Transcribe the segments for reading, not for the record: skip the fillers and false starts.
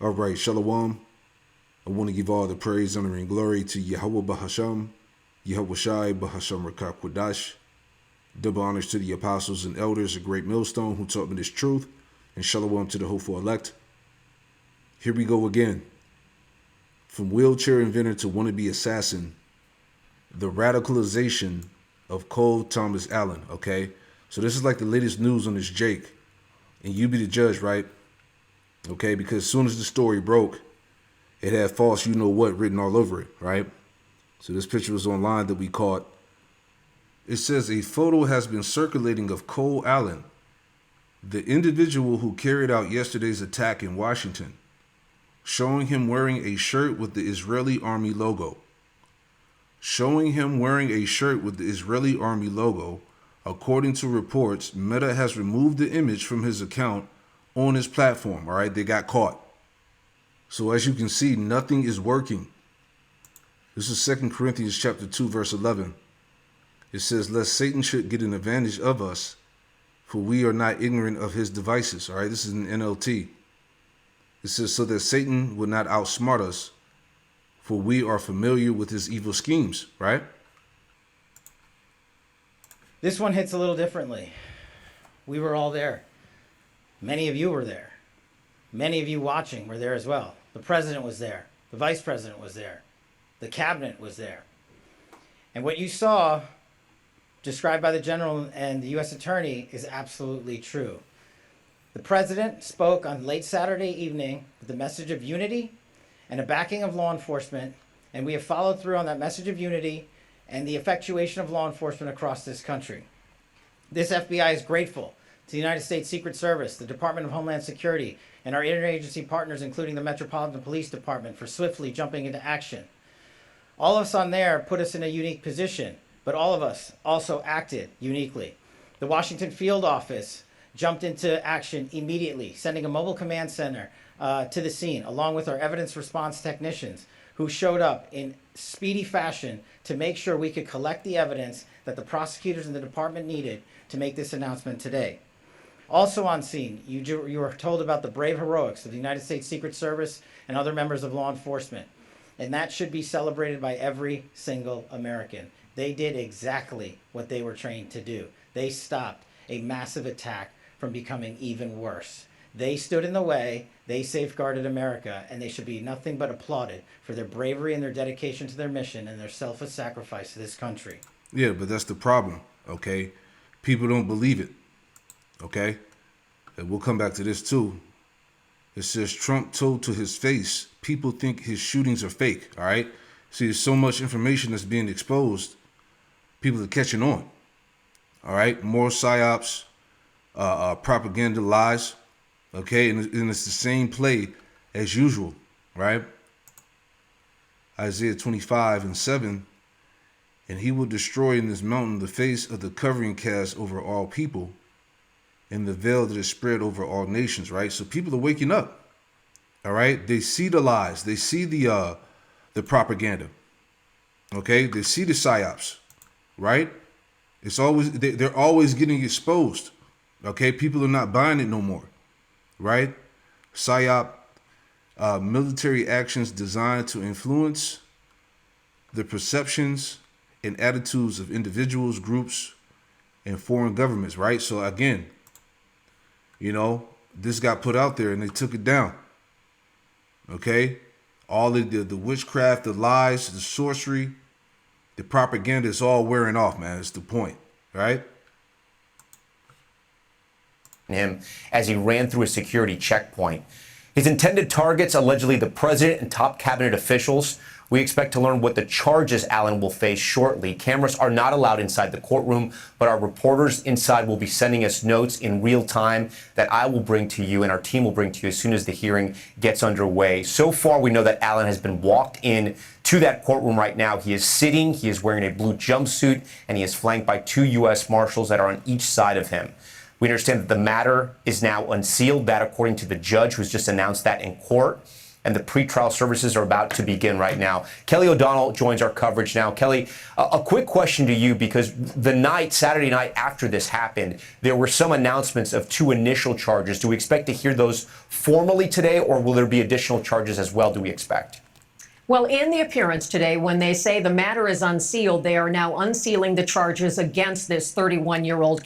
All right, Shalom. I want to give all the praise, honor, and glory to Yahweh Bahasham, Yahweh Shai Bahasham Rakak Wadash. Double honors to the apostles and elders, a great millstone who taught me this truth, and Shalom to the hopeful elect. Here we go again. From wheelchair inventor to wannabe assassin, the radicalization of Cole Thomas Allen, okay? So this is like the latest news on this Jake, and you be the judge, right? Okay, because as soon as the story broke, it had false you-know-what written all over it, right? So this picture was online that we caught. It says a photo has been circulating of Cole Allen, the individual who carried out yesterday's attack in Washington, showing him wearing a shirt with the Israeli Army logo. Showing him wearing a shirt with the Israeli Army logo. According to reports, Meta has removed the image from his account on his platform, all right? They got caught. So as you can see, nothing is working. This is 2 Corinthians chapter 2, verse 11. It says, lest Satan should get an advantage of us, for we are not ignorant of his devices, all right? This is an NLT. It says, so that Satan would not outsmart us, for we are familiar with his evil schemes, right? This one hits a little differently. We were all there. Many of you were there. Many of you watching were there as well. The president was there. The vice president was there. The cabinet was there. And what you saw described by the general and the U.S. attorney is absolutely true. The president spoke on late Saturday evening with the message of unity and a backing of law enforcement, and we have followed through on that message of unity and the effectuation of law enforcement across this country. This FBI is grateful to the United States Secret Service, the Department of Homeland Security, and our interagency partners, including the Metropolitan Police Department, for swiftly jumping into action. All of us on there put us in a unique position, but all of us also acted uniquely. The Washington field office jumped into action immediately, sending a mobile command center to the scene, along with our evidence response technicians, who showed up in speedy fashion to make sure we could collect the evidence that the prosecutors and the department needed to make this announcement today. Also on scene, you were told about the brave heroics of the United States Secret Service and other members of law enforcement. And that should be celebrated by every single American. They did exactly what they were trained to do. They stopped a massive attack from becoming even worse. They stood in the way, they safeguarded America, and they should be nothing but applauded for their bravery and their dedication to their mission and their selfless sacrifice to this country. Yeah, but that's the problem, okay? People don't believe it, okay? And we'll come back to this too. It says Trump told to his face, people think his shootings are fake, all right? See, there's so much information that's being exposed, people are catching on, all right? More psyops, propaganda, lies, okay? And it's the same play as usual, right? Isaiah 25:7, and he will destroy in this mountain the face of the covering cast over all people, and the veil that is spread over all nations, right? So people are waking up, all right? They see the lies. They see the propaganda, okay? They see the psyops, right? It's always, they're always getting exposed, okay? People are not buying it no more, right? Psyop, military actions designed to influence the perceptions and attitudes of individuals, groups, and foreign governments, right? So again, you know, this got put out there and they took it down. Okay? All of the witchcraft, the lies, the sorcery, the propaganda is all wearing off, man. It's the point, right? Him as he ran through a security checkpoint. His intended targets, allegedly the president and top cabinet officials. We expect to learn what the charges Allen will face shortly. Cameras are not allowed inside the courtroom, but our reporters inside will be sending us notes in real time that I will bring to you and our team will bring to you as soon as the hearing gets underway. So far, we know that Allen has been walked in to that courtroom right now. He is sitting, he is wearing a blue jumpsuit, and he is flanked by 2 U.S. Marshals that are on each side of him. We understand that the matter is now unsealed, that according to the judge who's just announced that in court. and the pretrial services are about to begin right now. Kelly O'Donnell joins our coverage now. Kelly, a quick question to you, because Saturday night after this happened, there were some announcements of 2 initial charges. Do we expect to hear those formally today, or will there be additional charges as well, do we expect? Well, in the appearance today, when they say the matter is unsealed, they are now unsealing the charges against this 31-year-old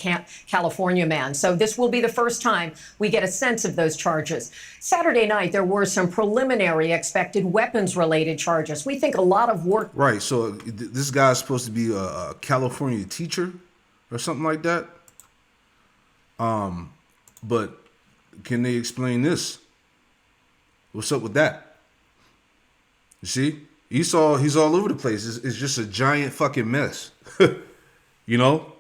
California man. So this will be the first time we get a sense of those charges. Saturday night, there were some preliminary expected weapons-related charges. We think a lot of work. Right. So this guy's supposed to be a California teacher or something like that. But can they explain this? What's up with that? You see, he's all over the place. It's just a giant fucking mess. You know?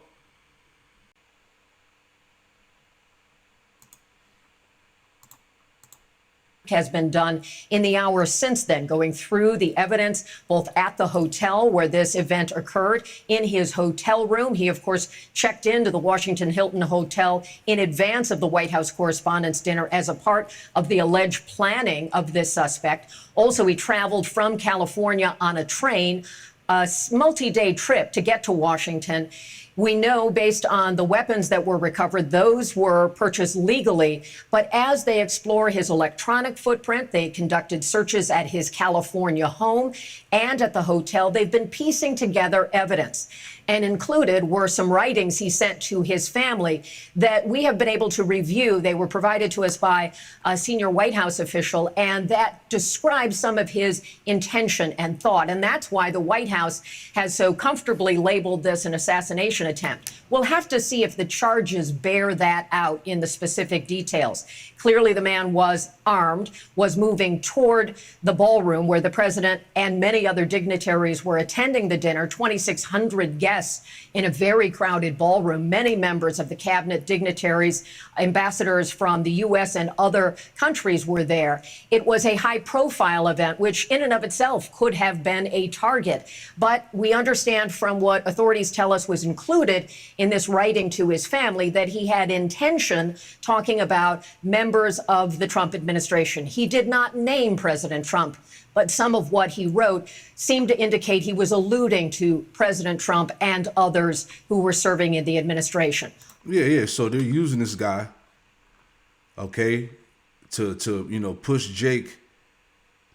Has been done in the hours since then, going through the evidence both at the hotel where this event occurred, in his hotel room. He, of course, checked into the Washington Hilton Hotel in advance of the White House Correspondents' Dinner as a part of the alleged planning of this suspect. Also, he traveled from California on a train, a multi-day trip to get to Washington. We know, based on the weapons that were recovered, those were purchased legally. But as they explore his electronic footprint, they conducted searches at his California home and at the hotel. They've been piecing together evidence, and included were some writings he sent to his family that we have been able to review. They were provided to us by a senior White House official, and that describes some of his intention and thought. And that's why the White House has so comfortably labeled this an assassination attempt. We'll have to see if the charges bear that out in the specific details. Clearly, the man was armed, was moving toward the ballroom where the president and many other dignitaries were attending the dinner. 2,600 guests in a very crowded ballroom. Many members of the cabinet, dignitaries, ambassadors from the U.S. and other countries were there. It was a high-profile event, which in and of itself could have been a target. But we understand from what authorities tell us was included in this writing to his family that he had intention talking about members of the Trump administration. He did not name President Trump, but some of what he wrote seemed to indicate he was alluding to President Trump and others who were serving in the administration. Yeah. So they're using this guy, okay, to push Jake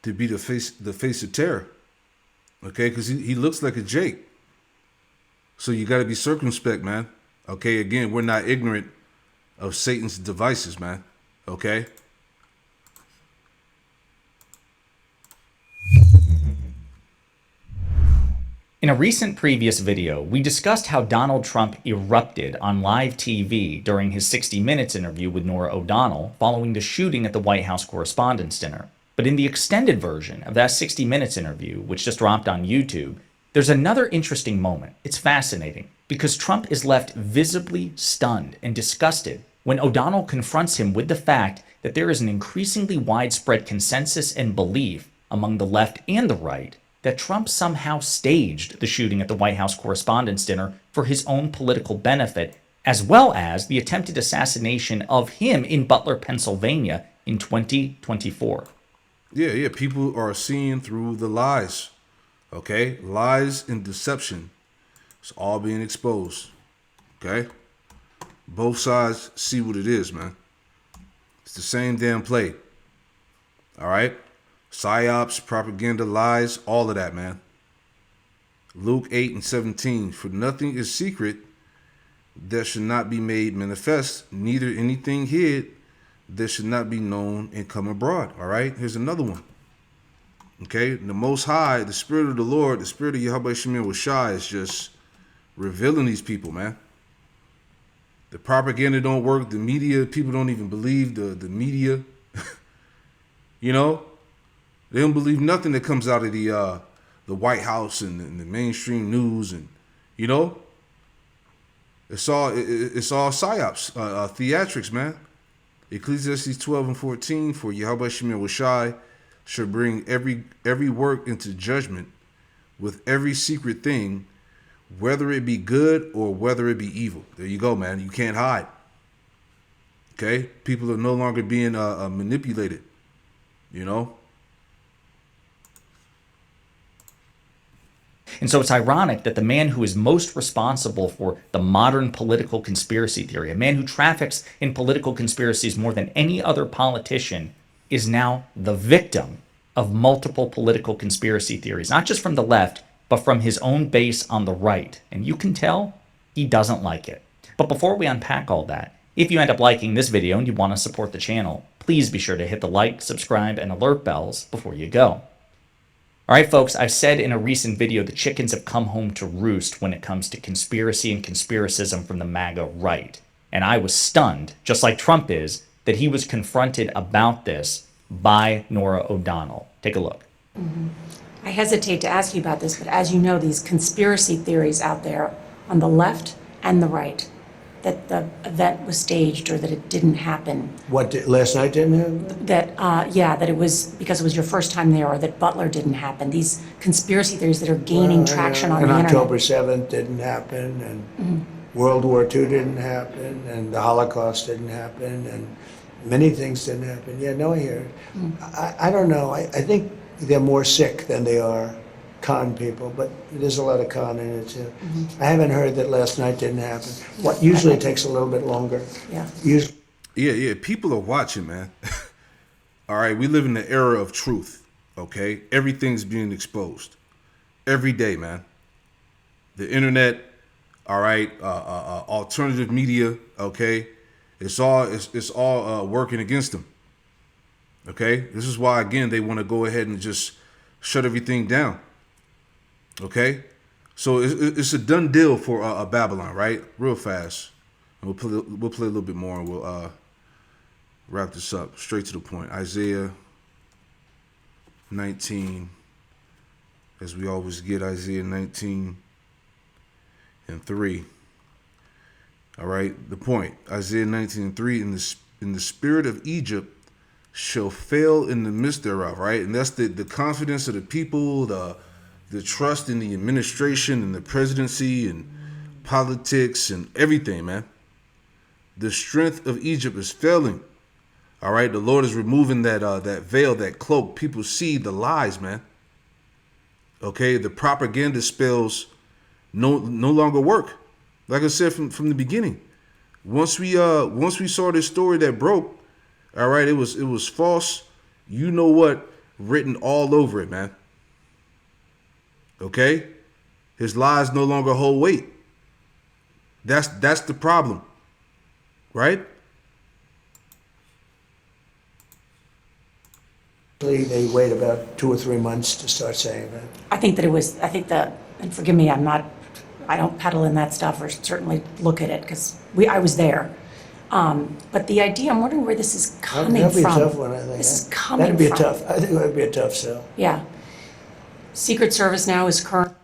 to be the face of terror, okay, because he looks like a Jake. So you got to be circumspect, man. Okay, again, we're not ignorant of Satan's devices, man. Okay. In a recent previous video, we discussed how Donald Trump erupted on live TV during his 60 Minutes interview with Norah O'Donnell following the shooting at the White House Correspondents' Dinner. But in the extended version of that 60 Minutes interview, which just dropped on YouTube, there's another interesting moment. It's fascinating because Trump is left visibly stunned and disgusted when O'Donnell confronts him with the fact that there is an increasingly widespread consensus and belief among the left and the right that Trump somehow staged the shooting at the White House Correspondents' Dinner for his own political benefit, as well as the attempted assassination of him in Butler, Pennsylvania in 2024. Yeah. People are seeing through the lies. Okay? Lies and deception. It's all being exposed. Okay? Both sides see what it is, man. It's the same damn play. All right? Psyops, propaganda, lies, all of that, man. Luke 8:17. For nothing is secret that should not be made manifest, neither anything hid that should not be known and come abroad. All right? Here's another one. Okay? The Most High, the Spirit of the Lord, the Spirit of Yahweh Shemir Washai is just revealing these people, man. The propaganda don't work. The media, people don't even believe the media. You know? They don't believe nothing that comes out of the White House and the mainstream news, and you know, it's all psyops, theatrics, man. Ecclesiastes 12:14, for Yahweh Shemir Washai shall bring every work into judgment with every secret thing, whether it be good or whether it be evil. There you go, man. You can't hide. Okay, people are no longer being manipulated. You know. And so it's ironic that the man who is most responsible for the modern political conspiracy theory, a man who traffics in political conspiracies more than any other politician, is now the victim of multiple political conspiracy theories, not just from the left, but from his own base on the right. And you can tell he doesn't like it. But before we unpack all that, if you end up liking this video and you want to support the channel, please be sure to hit the like, subscribe, and alert bells before you go. All right, folks, I've said in a recent video the chickens have come home to roost when it comes to conspiracy and conspiracism from the MAGA right. And I was stunned, just like Trump is, that he was confronted about this by Norah O'Donnell. Take a look. I hesitate to ask you about this, but as you know, these conspiracy theories out there on the left and the right, that the event was staged or that it didn't happen, Last night didn't happen? that it was because it was your first time there, or that Butler didn't happen. These conspiracy theories that are gaining traction on the And internet. October 7th didn't happen, and World War II didn't happen, and the Holocaust didn't happen, and many things didn't happen. Yeah, no, I hear it. I don't know. I think they're more sick than they are con people, but there's a lot of con in it too. I haven't heard that last night didn't happen. What usually takes a little bit longer. Yeah. Usually. Yeah, people are watching, man. All right, we live in the era of truth, okay? Everything's being exposed every day, man. The internet, all right, alternative media, okay? It's all working against them, okay? This is why, again, they want to go ahead and just shut everything down, okay? So it's a done deal for Babylon, right? Real fast. And we'll play a little bit more, and we'll wrap this up straight to the point. Isaiah 19, as we always get, Isaiah 19 and 3. All right, the point. Isaiah 19 and 3, in the spirit of Egypt shall fail in the midst thereof, right? And that's the confidence of the people, the trust in the administration and the presidency and politics and everything, man. The strength of Egypt is failing. All right, the Lord is removing that veil, that cloak. People see the lies, man. Okay, the propaganda spells no longer work. Like I said from the beginning, once we saw this story that broke, all right, it was false. You know what? Written all over it, man. Okay, his lies no longer hold weight. That's the problem, right? They wait about 2 or 3 months to start saying that. I think that, and forgive me, I don't peddle in that stuff or certainly look at it because I was there. But the idea, I'm wondering where this is coming That'd be from. a tough one, I think. This is coming That'd be from. I think that'd be a tough sell. Yeah. Secret Service now is current.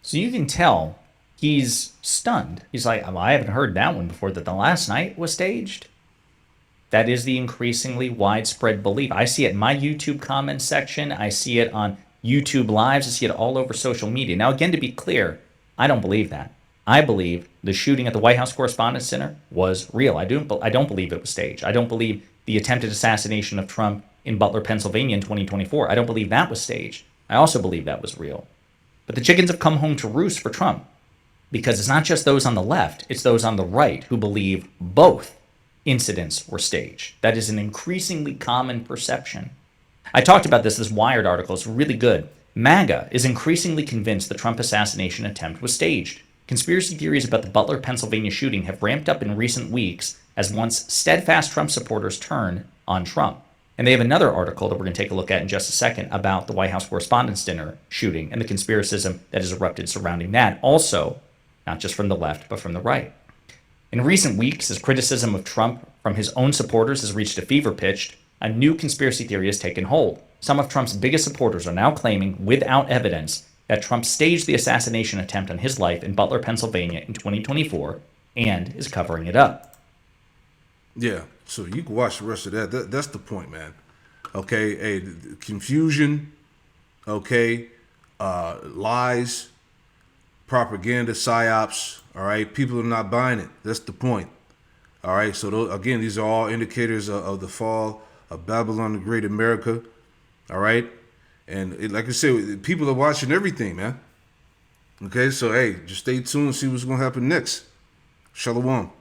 So you can tell he's stunned. He's like, I haven't heard that one before, that the last night was staged. That is the increasingly widespread belief. I see it in my YouTube comment section. I see it on YouTube Lives. I see it all over social media. Now, again, to be clear, I don't believe that. I believe the shooting at the White House Correspondents' Center was real. I don't believe it was staged. I don't believe the attempted assassination of Trump in Butler, Pennsylvania in 2024. I don't believe that was staged. I also believe that was real. But the chickens have come home to roost for Trump, because it's not just those on the left, it's those on the right who believe both incidents were staged. That is an increasingly common perception. I talked about this Wired article. It's really good. MAGA is increasingly convinced the Trump assassination attempt was staged. Conspiracy theories about the Butler, Pennsylvania shooting have ramped up in recent weeks as once steadfast Trump supporters turn on Trump. And they have another article that we're going to take a look at in just a second about the White House Correspondents' Dinner shooting and the conspiracism that has erupted surrounding that. Also, not just from the left, but from the right. In recent weeks, as criticism of Trump from his own supporters has reached a fever pitch, a new conspiracy theory has taken hold. Some of Trump's biggest supporters are now claiming, without evidence, that Trump staged the assassination attempt on his life in Butler, Pennsylvania in 2024 and is covering it up. Yeah, so you can watch the rest of that. That's the point, man. Okay, hey, confusion, okay, lies, propaganda, psyops, all right? People are not buying it. That's the point. All right, so again, these are all indicators of the fall of Babylon the Great America, all right? And like I said, people are watching everything, man. Okay, so hey, just stay tuned and see what's gonna happen next. Shalom.